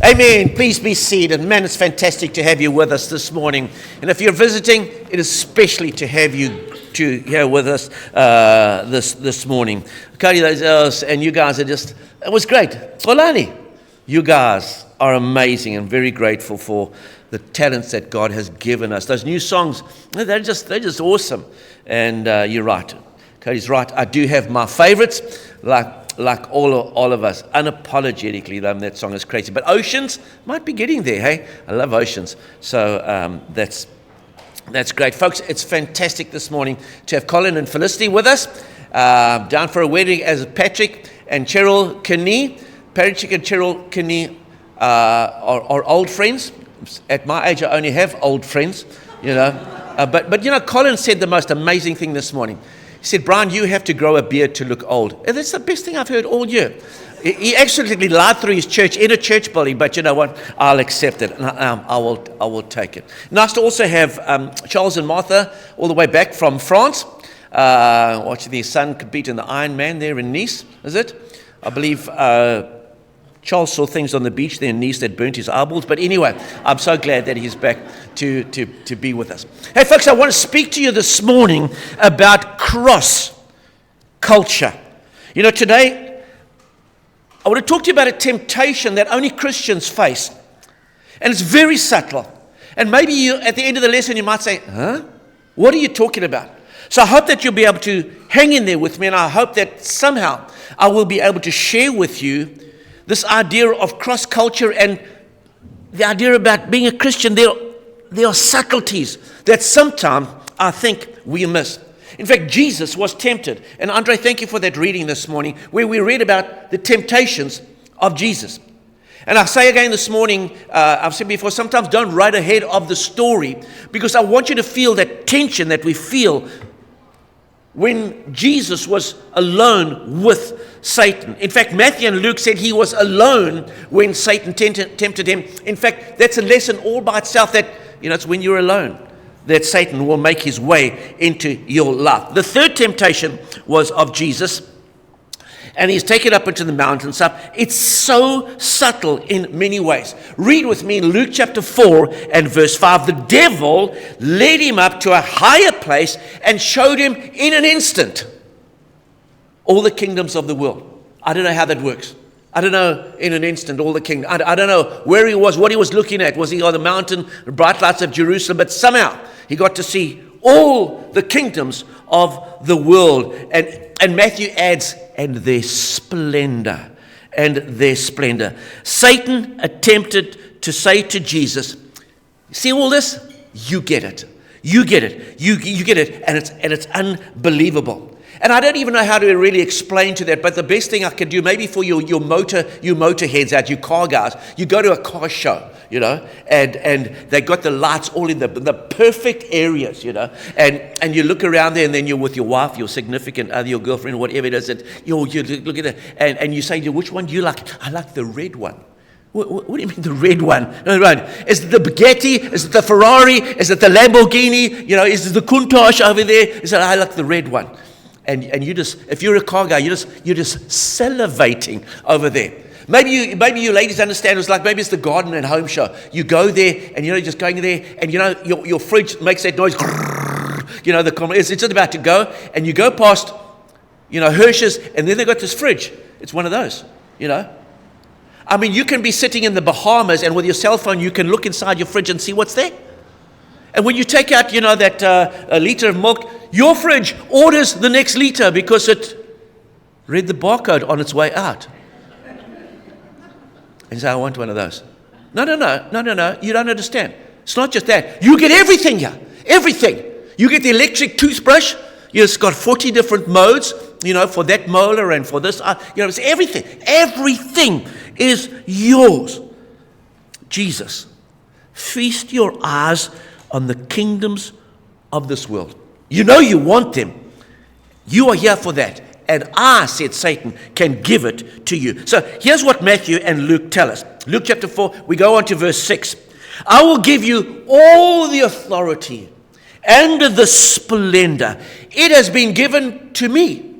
Amen. Please be seated. Man, it's fantastic to have you with us this morning. And if you're visiting, it is especially to have you here with us this morning. Cody, and you guys are just, it was great. Olani, you guys are amazing and very grateful for the talents that God has given us. Those new songs, they're just awesome. And you're right. Cody's right. I do have my favorites, like all of us, unapologetically, that song is crazy. But Oceans might be getting there, hey? I love Oceans. So that's great. Folks, it's fantastic this morning to have Colin and Felicity with us, down for a wedding as Patrick and Cheryl Kinney. Patrick and Cheryl Kinney are old friends. At my age, I only have old friends, you know. But you know, Colin said the most amazing thing this morning. He said, Brian, you have to grow a beard to look old. And that's the best thing I've heard all year. He actually lied through his church in a church building, but you know what? I'll accept it. I will take it. Nice to also have Charles and Martha all the way back from France. Watching their son compete in the Ironman there in Nice, is it? I believe Charles saw things on the beach there in Nice that burnt his eyeballs. But anyway, I'm so glad that he's back to be with us. Hey, folks, I want to speak to you this morning about cross culture. You know, today, I want to talk to you about a temptation that only Christians face. And it's very subtle. And maybe you, at the end of the lesson, you might say, huh? What are you talking about? So I hope that you'll be able to hang in there with me. And I hope that somehow I will be able to share with you this idea of cross culture and the idea about being a Christian. There are subtleties that sometimes I think we miss. In fact, Jesus was tempted. And Andre, thank you for that reading this morning where we read about the temptations of Jesus. And I say again this morning, I've said before, sometimes don't write ahead of the story because I want you to feel that tension that we feel when Jesus was alone with Satan. In fact, Matthew and Luke said he was alone when Satan tempted him. In fact, that's a lesson all by itself that, you know, it's when you're alone that Satan will make his way into your life. The third temptation was of Jesus, and he's taken up into the mountaintop. It's so subtle in many ways. Read with me in Luke chapter 4 and verse 5. The devil led him up to a higher place and showed him in an instant all the kingdoms of the world. I don't know how that works. I don't know in an instant all the kingdom. I don't know where he was, what he was looking at. Was he on the mountain, the bright lights of Jerusalem? But somehow he got to see all the kingdoms of the world. And Matthew adds, and their splendor. And their splendor. Satan attempted to say to Jesus, see all this? You get it. You get it. You get it. And it's unbelievable. And I don't even know how to really explain to that, but the best thing I can do, maybe for your motor heads out, you car guys, you go to a car show, you know, and they got the lights all in the perfect areas, you know, and you look around there, and then you're with your wife, your significant other, your girlfriend, whatever it is, and you look at it, and you say, which one do you like? I like the red one. What do you mean the red one? No, right. Is it the Bugatti? Is it the Ferrari? Is it the Lamborghini? You know, is it the Countach over there? Is it, I like the red one. And you just, if you're a car guy, you're just salivating over there. Maybe you ladies understand. It's like maybe it's the garden and home show. You go there, and you know, just going there, and you know, your fridge makes that noise. You know, it's just about to go, and you go past, you know, Hershey's, and then they got this fridge. It's one of those, you know. I mean, you can be sitting in the Bahamas, and with your cell phone, you can look inside your fridge and see what's there. And when you take out, you know, that a liter of milk, your fridge orders the next liter because it read the barcode on its way out. And say, I want one of those. No, you don't understand. It's not just that. You get everything here. Everything. You get the electric toothbrush. It's got 40 different modes, you know, for that molar and for this. You know, it's everything. Everything is yours. Jesus, feast your eyes on the kingdoms of this world. You know you want them. You are here for that. And I, said Satan, can give it to you. So here's what Matthew and Luke tell us. Luke chapter 4, we go on to verse 6. I will give you all the authority and the splendor. It has been given to me.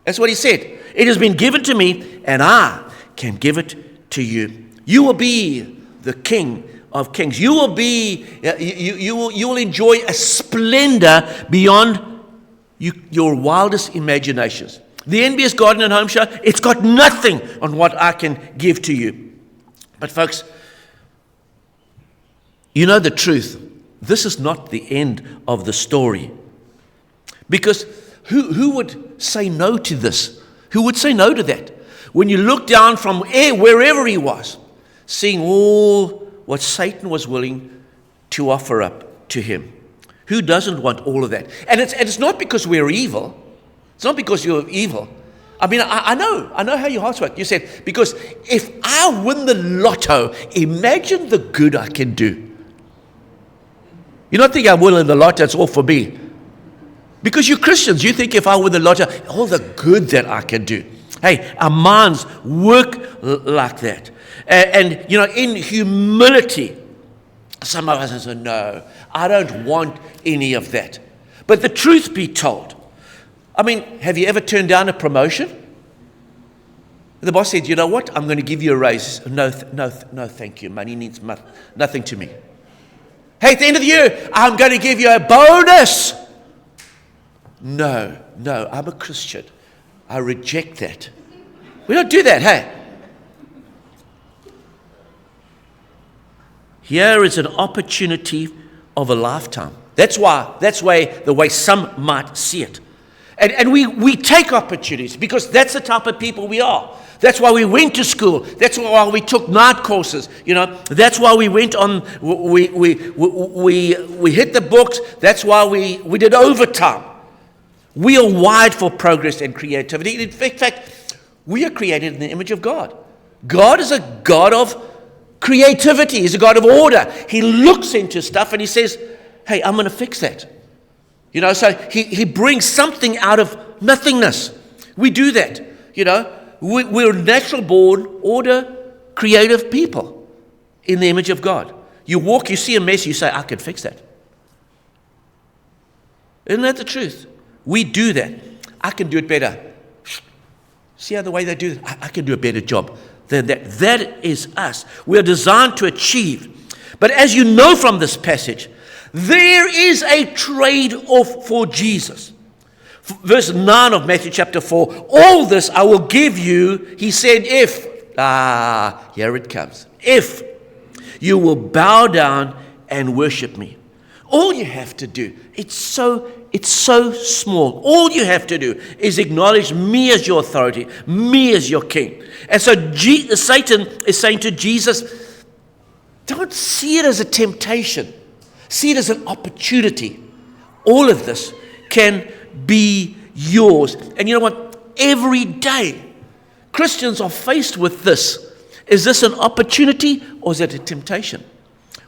That's what he said. It has been given to me, and I can give it to you. You will be the King of Kings. You will be, you will enjoy a splendor beyond your wildest imaginations. The NBS Garden and Home Show, it's got nothing on what I can give to you. But folks, you know the truth. This is not the end of the story. Because who would say no to this? Who would say no to that? When you look down from wherever he was, seeing all what Satan was willing to offer up to him. Who doesn't want all of that? And it's not because we're evil. It's not because you're evil. I mean, I know how your hearts work. You said, because if I win the lotto, imagine the good I can do. You don't think I'm winning the lotto, it's all for me. Because you're Christians, you think if I win the lotto, all the good that I can do. Hey, our minds work like that. And you know, in humility, some of us say, no, I don't want any of that. But the truth be told, I mean, have you ever turned down a promotion? The boss said, you know what, I'm going to give you a raise. No, thank you. Money means nothing to me. Hey, at the end of the year, I'm going to give you a bonus. No, I'm a Christian. I reject that. We don't do that, hey? Here is an opportunity of a lifetime. That's the way some might see it. And we take opportunities because that's the type of people we are. That's why we went to school. That's why we took night courses. You know, that's why we went on. We hit the books. That's why we did overtime. We are wired for progress and creativity. In fact, we are created in the image of God. God is a God of creativity. He's a God of order. He looks into stuff and he says, hey, I'm going to fix that. You know, so he brings something out of nothingness. We do that. You know, we're natural born, order, creative people in the image of God. You walk, you see a mess, you say, I could fix that. Isn't that the truth? We do that. I can do it better. See how the way they do it? I can do a better job than that. That is us. We are designed to achieve. But as you know from this passage, there is a trade-off for Jesus. Verse 9 of Matthew chapter 4, all this I will give you, he said, if, here it comes, if you will bow down and worship me. All you have to do, it's so small. All you have to do is acknowledge me as your authority, me as your king. And so Satan is saying to Jesus, don't see it as a temptation. See it as an opportunity. All of this can be yours. And you know what? Every day, Christians are faced with this. Is this an opportunity or is it a temptation?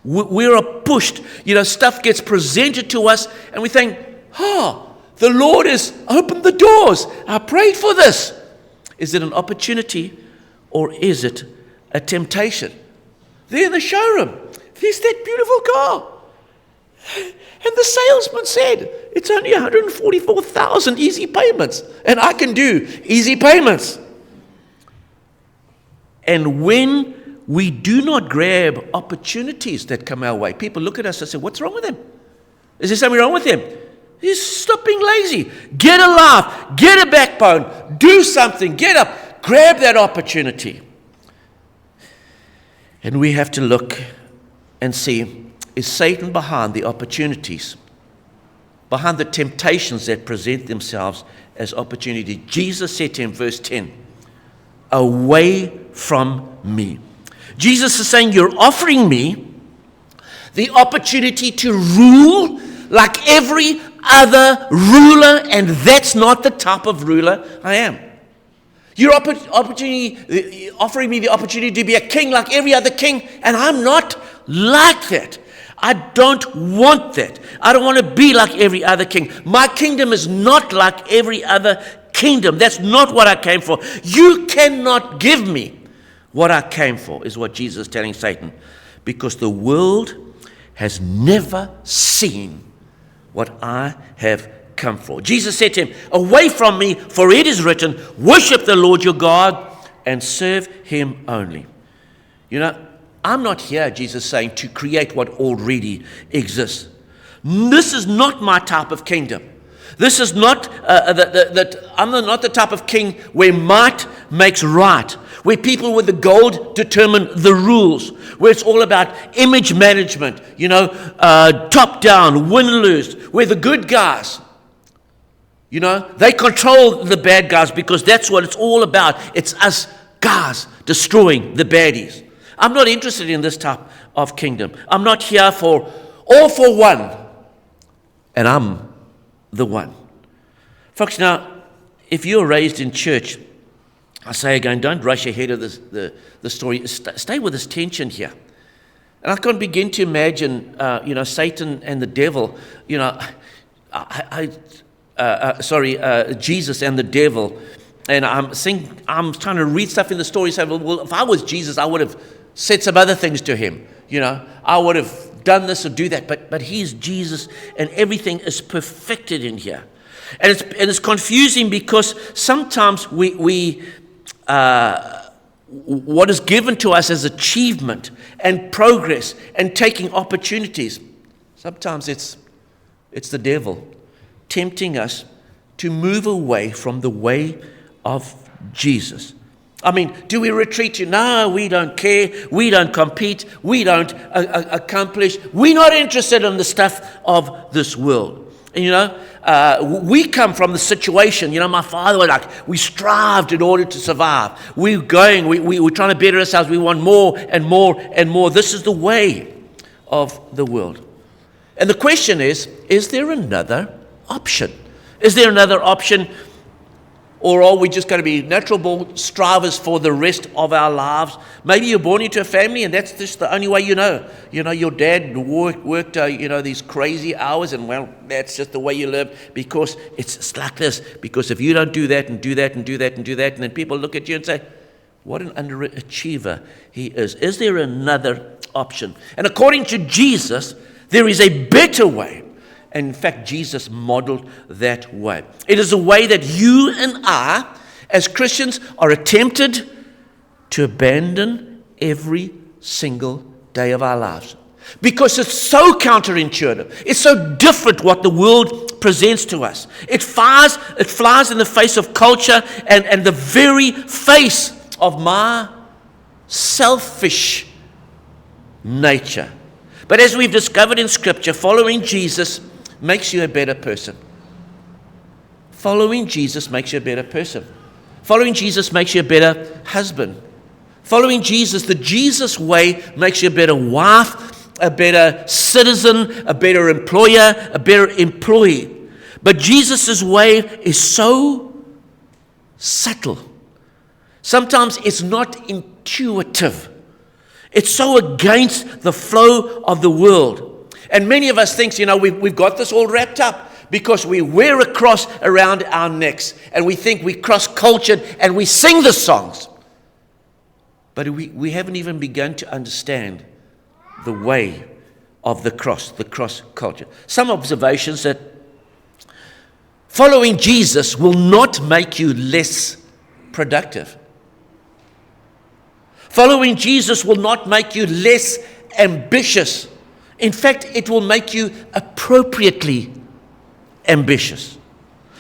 We are pushed. You know, stuff gets presented to us and we think, the Lord has opened the doors. I prayed for this. Is it an opportunity or is it a temptation? There in the showroom, there's that beautiful car. And the salesman said, it's only 144,000 easy payments. And I can do easy payments. And when we do not grab opportunities that come our way, people look at us and say, what's wrong with him? Is there something wrong with him? He's stop being lazy. Get a life. Get a backbone. Do something. Get up. Grab that opportunity. And we have to look and see, is Satan behind the opportunities? Behind the temptations that present themselves as opportunity? Jesus said to him, verse 10, away from me. Jesus is saying, you're offering me the opportunity to rule like every other ruler, and that's not the type of ruler I am. You're offering me the opportunity to be a king like every other king, and I'm not like that. I don't want that. I don't want to be like every other king. My kingdom is not like every other kingdom. That's not what I came for. You cannot give me what I came for, is what Jesus is telling Satan, because the world has never seen what I have come for. Jesus said to him, away from me, for it is written, worship the Lord your God and serve him only. I'm not here, Jesus is saying, to create what already exists. This is not my type of kingdom. This is not, I'm not the type of king where might makes right, where people with the gold determine the rules, where it's all about image management, top down, win-lose, where the good guys, they control the bad guys because that's what it's all about. It's us guys destroying the baddies. I'm not interested in this type of kingdom. I'm not here for all for one, and I'm the one. Folks, now, if you're raised in church, I say again, don't rush ahead of the story. Stay with this tension here. And I can't begin to imagine, Satan and the devil, Jesus and the devil. And I'm trying to read stuff in the story, saying, well, if I was Jesus, I would have said some other things to him. I would have done this or do that. But he's Jesus, and everything is perfected in here. And it's confusing because sometimes what is given to us as achievement and progress and taking opportunities, sometimes it's the devil tempting us to move away from the way of Jesus. I mean, do we retreat to, no, we don't care, we don't compete, we don't accomplish, we're not interested in the stuff of this world. And we come from the situation, my father was like, we strived in order to survive. We're going, we're trying to better ourselves, we want more and more and more. This is the way of the world. And the question is there another option? Is there another option? Or are we just going to be natural born strivers for the rest of our lives? Maybe you're born into a family and that's just the only way you know. Your dad worked these crazy hours, and well, that's just the way you live because it's like this. Because if you don't do that and do that and do that and do that, and then people look at you and say, what an underachiever he is. Is there another option? And according to Jesus, there is a better way. And in fact, Jesus modeled that way. It is a way that you and I, as Christians, are tempted to abandon every single day of our lives. Because it's so counterintuitive. It's so different what the world presents to us. It flies in the face of culture and the very face of my selfish nature. But as we've discovered in Scripture, following Jesus makes you a better person. Following Jesus makes you a better person. Following Jesus makes you a better husband. Following Jesus, the Jesus way, makes you a better wife, a better citizen, a better employer, a better employee. But Jesus' way is so subtle. Sometimes it's not intuitive. It's so against the flow of the world. And many of us think, we've got this all wrapped up because we wear a cross around our necks and we think we cross-cultured and we sing the songs. But we haven't even begun to understand the way of the cross culture. Some observations that following Jesus will not make you less productive. Following Jesus will not make you less ambitious. In fact, it will make you appropriately ambitious.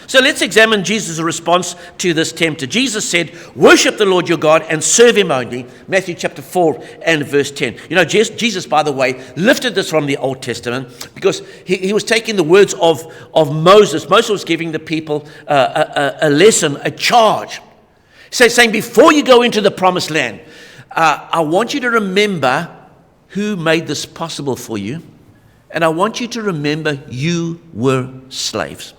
So let's examine Jesus' response to this tempter. Jesus said, worship the Lord your God and serve him only. Matthew chapter 4 and verse 10. Jesus, by the way, lifted this from the Old Testament because he was taking the words of Moses. Moses was giving the people a lesson, a charge. Saying, before you go into the promised land, I want you to remember who made this possible for you. And I want you to remember you were slaves.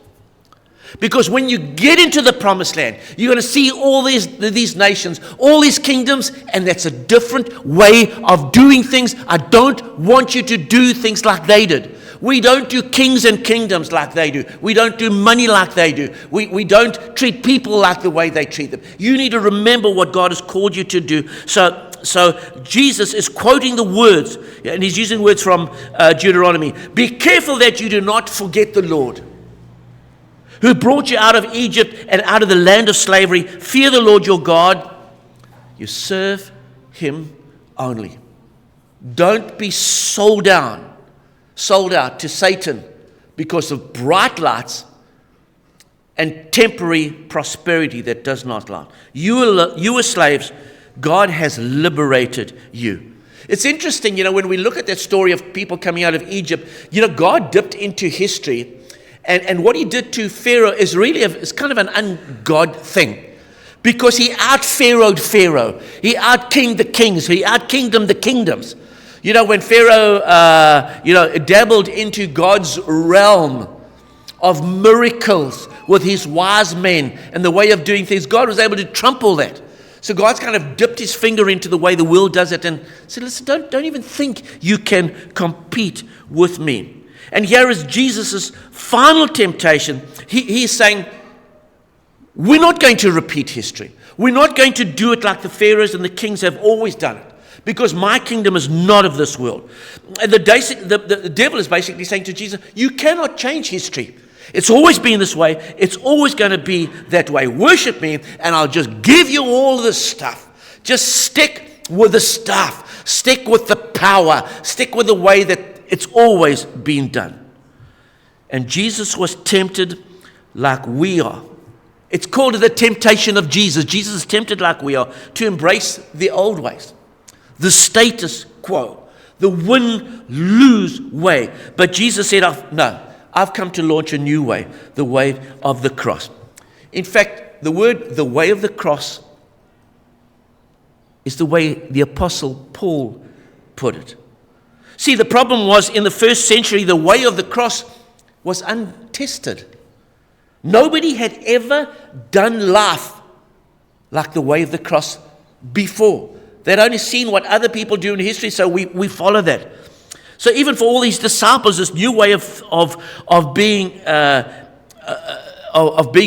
Because when you get into the promised land, you're going to see all these nations, all these kingdoms, and that's a different way of doing things. I don't want you to do things like they did. We don't do kings and kingdoms like they do. We don't do money like they do. We don't treat people like the way they treat them. You need to remember what God has called you to do. So Jesus is quoting the words, and he's using words from Deuteronomy. Be careful that you do not forget the Lord, who brought you out of Egypt and out of the land of slavery. Fear the Lord your God. You serve him only. Don't be sold out to Satan because of bright lights and temporary prosperity that does not last. You are slaves. God has liberated you. It's interesting, when we look at that story of people coming out of Egypt, God dipped into history, and what he did to Pharaoh is really is kind of an un-God thing. Because he out-Pharaohed Pharaoh. He out-kinged the kings. He out-kingdomed the kingdoms. When Pharaoh, dabbled into God's realm of miracles with his wise men and the way of doing things, God was able to trump all that. So God's kind of dipped his finger into the way the world does it and said, listen, don't even think you can compete with me. And here is Jesus' final temptation. He's saying, we're not going to repeat history. We're not going to do it like the pharaohs and the kings have always done it, because my kingdom is not of this world. And the devil is basically saying to Jesus, you cannot change history. It's always been this way. It's always going to be that way. Worship me, and I'll just give you all this stuff. Just stick with the stuff. Stick with the power. Stick with the way that it's always been done. And Jesus was tempted like we are. It's called the temptation of Jesus. Jesus is tempted like we are to embrace the old ways, the status quo, the win-lose way. But Jesus said, no, I've come to launch a new way, the way of the cross. In fact, the way of the cross is the way the Apostle Paul put it. See, the problem was in the first century, the way of the cross was untested. Nobody had ever done life like the way of the cross before. They'd only seen what other people do in history, so we follow that. So even for all these disciples, this new way of being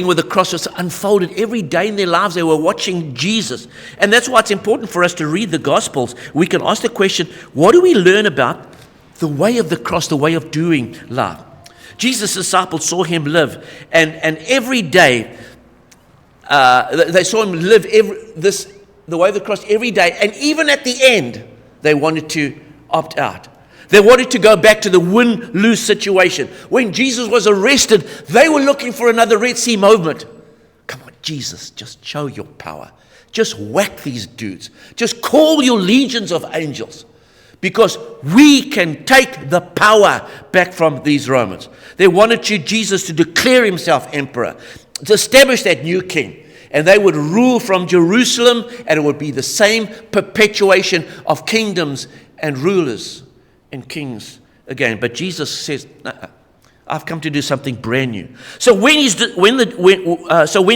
with the cross was unfolded every day in their lives. They were watching Jesus, and that's why it's important for us to read the Gospels. We can ask the question: what do we learn about the way of the cross, the way of doing life? Jesus' disciples saw him live, and every day they saw him live the way of the cross every day, and even at the end, they wanted to opt out. They wanted to go back to the win-lose situation. When Jesus was arrested, they were looking for another Red Sea movement. Come on, Jesus, just show your power. Just whack these dudes. Just call your legions of angels. Because we can take the power back from these Romans. They wanted Jesus to declare himself emperor, to establish that new king. And they would rule from Jerusalem, and it would be the same perpetuation of kingdoms and rulers and kings again. But Jesus says, I've come to do something brand new. So when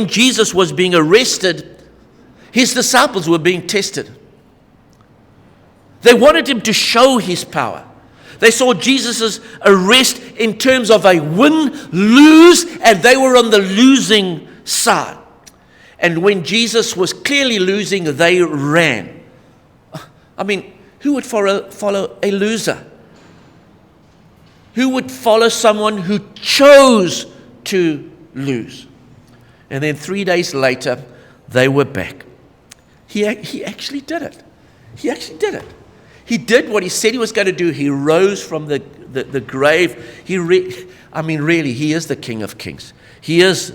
Jesus was being arrested, his disciples were being tested. They wanted him to show his power. They saw Jesus' arrest in terms of a win-lose, and they were on the losing side. And when Jesus was clearly losing, they ran. I mean, who would follow a loser? Who would follow someone who chose to lose? And then 3 days later, they were back. He actually did it. He actually did it. He did what he said he was going to do. He rose from the grave. Really, he is the King of Kings. He is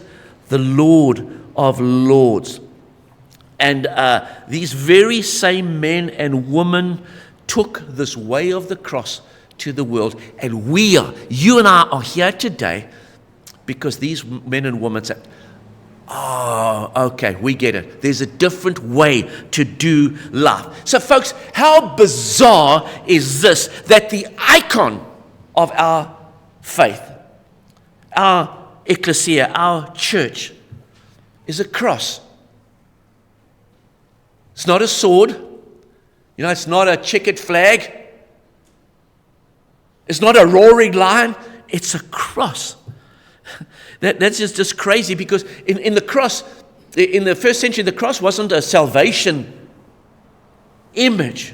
the Lord of Lords. And these very same men and women took this way of the cross to the world. And you and I are here today because these men and women said, oh, okay, we get it. There's a different way to do life. So folks, how bizarre is this, that the icon of our faith, our ecclesia, our church, is a cross. It's not a sword. It's not a checkered flag. It's not a roaring lion. It's a cross. That's just crazy, because in the cross, in the first century, the cross wasn't a salvation image.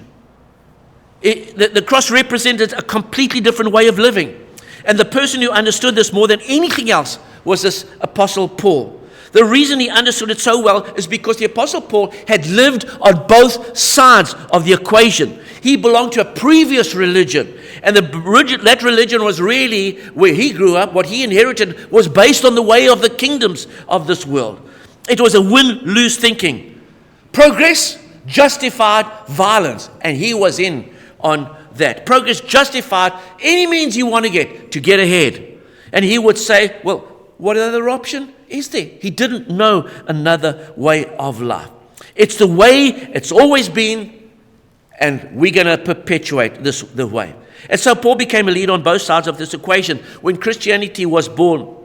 The cross represented a completely different way of living. And the person who understood this more than anything else was this Apostle Paul. The reason he understood it so well is because the Apostle Paul had lived on both sides of the equation. He belonged to a previous religion, and that religion was really where he grew up. What he inherited was based on the way of the kingdoms of this world. It was a win-lose thinking. Progress justified violence, and he was in on that. Progress justified any means you want to get ahead. And he would say, well, what other option is there? He didn't know another way of life. It's the way it's always been, and we're going to perpetuate the way. And so Paul became a leader on both sides of this equation. When Christianity was born,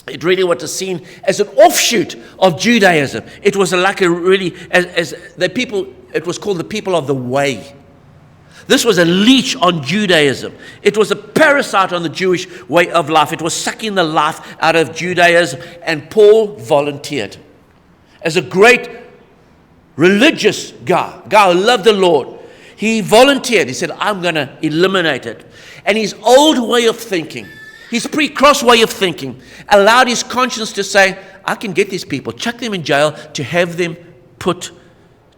it really was seen as an offshoot of Judaism. It was like a really, as the people, it was called the people of the way. This was a leech on Judaism. It was a parasite on the Jewish way of life. It was sucking the life out of Judaism. And Paul volunteered. As a great religious guy who loved the Lord, he volunteered. He said, I'm going to eliminate it. And his old way of thinking, his pre-cross way of thinking, allowed his conscience to say, I can get these people, chuck them in jail, to have them put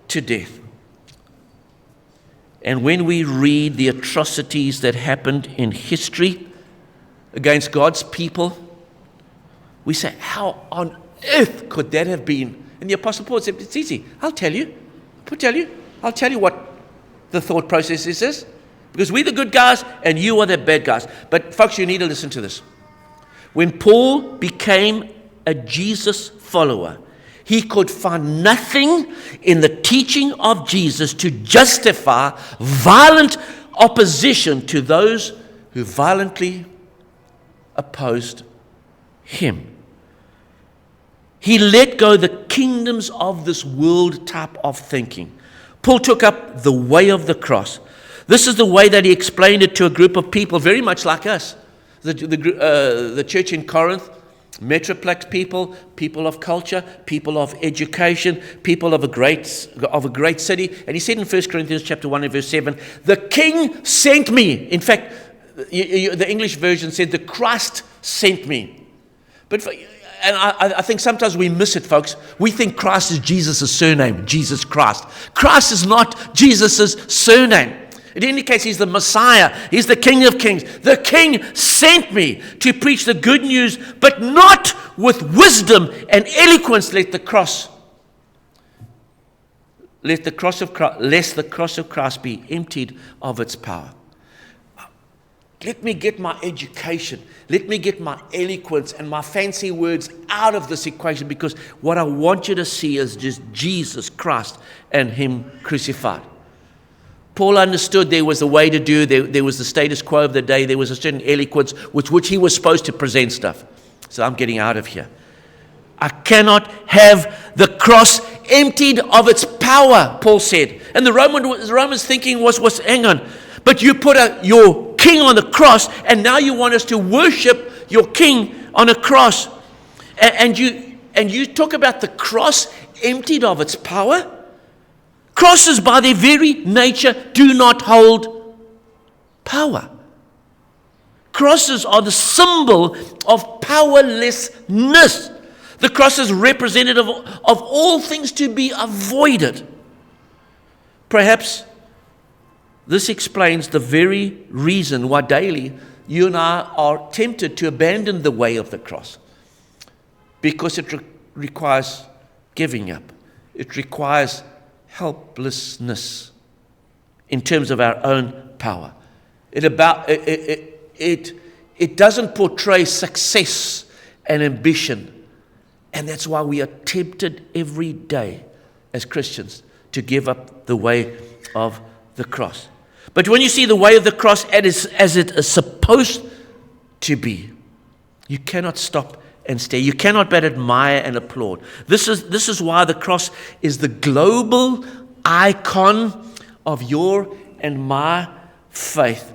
to death. And when we read the atrocities that happened in history against God's people, we say, how on earth could that have been? And the Apostle Paul said, it's easy. I'll tell you. I'll tell you what the thought process is. Because we're the good guys and you are the bad guys. But folks, you need to listen to this. When Paul became a Jesus follower, he could find nothing in the teaching of Jesus to justify violent opposition to those who violently opposed him. He let go the kingdoms of this world type of thinking. Paul took up the way of the cross. This is the way that he explained it to a group of people very much like us. The church in Corinth, Metroplex people of culture, people of education, people of a great city. And he said in 1 Corinthians chapter 1 and verse 7, the King sent me. In fact, the English version said, the Christ sent me. And I think sometimes we miss it, folks. We think Christ is Jesus' surname, Jesus Christ. Christ is not Jesus' surname. It indicates he's the Messiah. He's the King of Kings. The King sent me to preach the good news, but not with wisdom and eloquence. Lest the cross of Christ be emptied of its power. Let me get my education. Let me get my eloquence and my fancy words out of this equation, because what I want you to see is just Jesus Christ and him crucified. Paul understood there was a way to do, there was the status quo of the day, there was a certain eloquence with which he was supposed to present stuff. So I'm getting out of here. I cannot have the cross emptied of its power, Paul said. And the Romans thinking was hang on, but you put your king on the cross, and now you want us to worship your king on a cross. And you talk about the cross emptied of its power? Crosses by their very nature do not hold power. Crosses are the symbol of powerlessness. The cross is representative of all things to be avoided. Perhaps this explains the very reason why daily you and I are tempted to abandon the way of the cross. Because it requires giving up. It requires helplessness in terms of our own power. It doesn't portray success and ambition. And that's why we are tempted every day as Christians to give up the way of the cross. But when you see the way of the cross as it is supposed to be, you cannot stop and stare. You cannot but admire and applaud. This is why the cross is the global icon of your and my faith.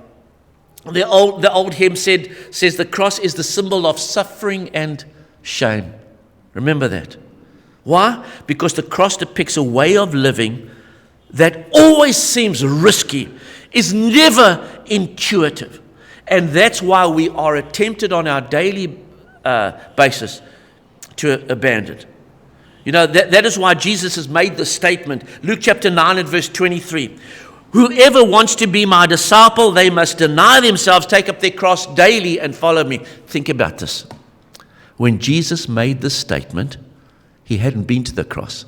The old hymn says the cross is the symbol of suffering and shame. Remember that. Why? Because the cross depicts a way of living that always seems risky, is never intuitive. And that's why we are tempted on our daily basis to abandon it. You know, that is why Jesus has made this statement. Luke chapter 9 and verse 23. Whoever wants to be my disciple, they must deny themselves, take up their cross daily and follow me. Think about this. When Jesus made this statement, he hadn't been to the cross.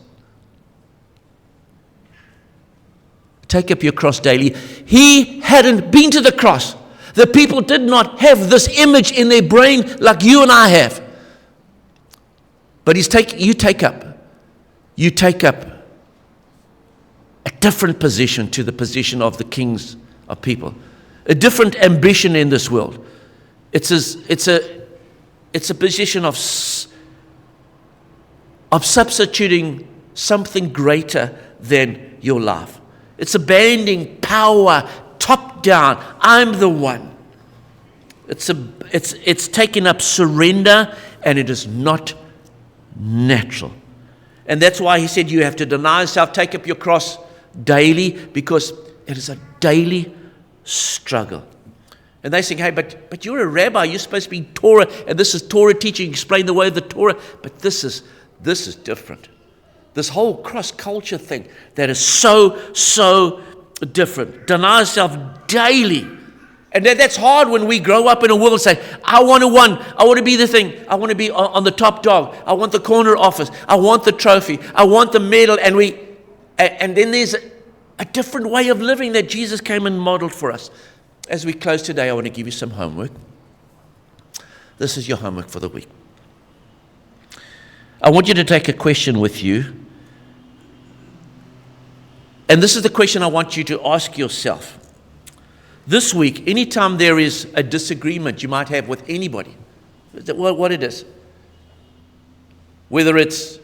Take up your cross daily. He hadn't been to the cross. The people did not have this image in their brain like you and I have. But you take up a different position to the position of the kings of people, a different ambition in this world. It's a position of substituting something greater than your life. It's abandoning power, top down. I'm the one. It's taking up surrender, and it is not natural. And that's why he said you have to deny yourself, take up your cross daily, because it is a daily struggle. And they say, hey, but you're a rabbi, you're supposed to be Torah, and this is Torah teaching, explain the way of the Torah, but this is different. This whole cross-culture thing that is so different. Deny yourself daily. And that's hard when we grow up in a world and say, I want to be the thing. I want to be on the top dog. I want the corner office. I want the trophy. I want the medal. And then there's a different way of living that Jesus came and modeled for us. As we close today, I want to give you some homework. This is your homework for the week. I want you to take a question with you. And this is the question I want you to ask yourself. This week, anytime there is a disagreement you might have with anybody, what it is, whether it's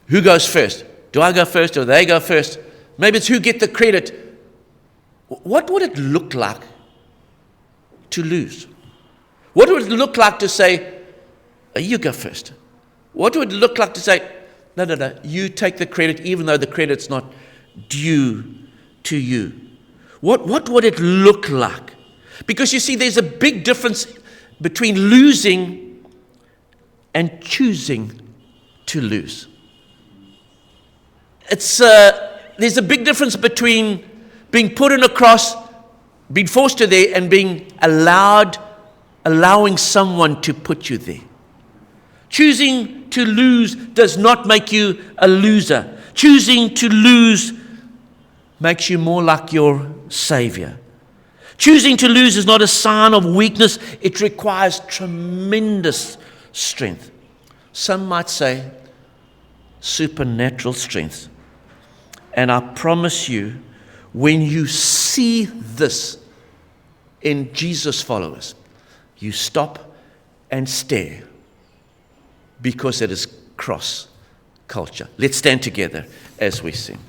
who goes first, do I go first or they go first, maybe it's who get the credit, what would it look like to lose? What would it look like to say, you go first? What would it look like to say, no, you take the credit even though the credit's not due to you? What would it look like? Because you see, there's a big difference between losing and choosing to lose. There's a big difference between being put in a cross, being forced to there, and being allowing someone to put you there. Choosing to lose does not make you a loser. Choosing to lose makes you more like your Savior. Choosing to lose is not a sign of weakness. It requires tremendous strength. Some might say supernatural strength. And I promise you, when you see this in Jesus' followers, you stop and stare, because it is cross culture. Let's stand together as we sing.